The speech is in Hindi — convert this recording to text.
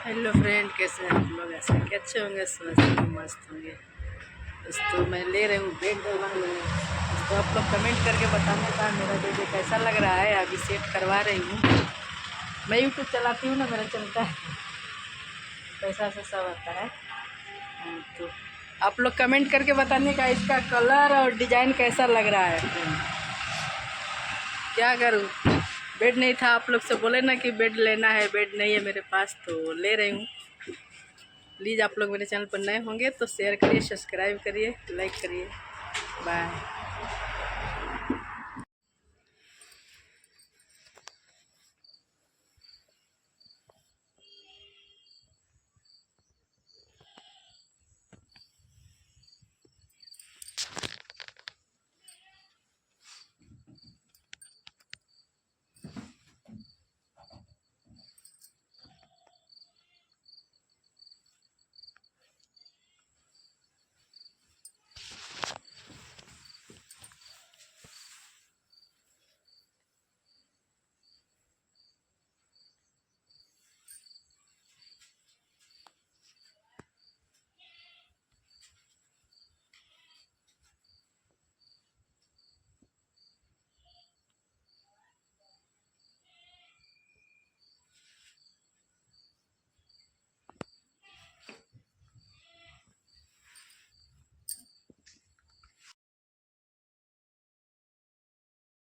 हेलो फ्रेंड, कैसे हैं आप लोग? ऐसे कि अच्छे होंगे, स्वस्थ होंगे, मस्त होंगे। दोस्तों मैं ले रही हूँ बेड डलवाने। तो आप लोग कमेंट करके बताने का मेरा बेड कैसा लग रहा है। अभी सेट करवा रही हूँ। मैं यूट्यूब चलाती हूँ ना, मेरा चलता है, पैसा से सब आता है। तो आप लोग कमेंट करके बताने का इसका कलर और डिज़ाइन कैसा लग रहा है। क्या करूँ, बेड नहीं था। आप लोग से बोले ना कि बेड लेना है, बेड नहीं है मेरे पास, तो ले रही हूँ। प्लीज़ आप लोग मेरे चैनल पर नए होंगे तो शेयर करिए, सब्सक्राइब करिए, लाइक करिए। बाय।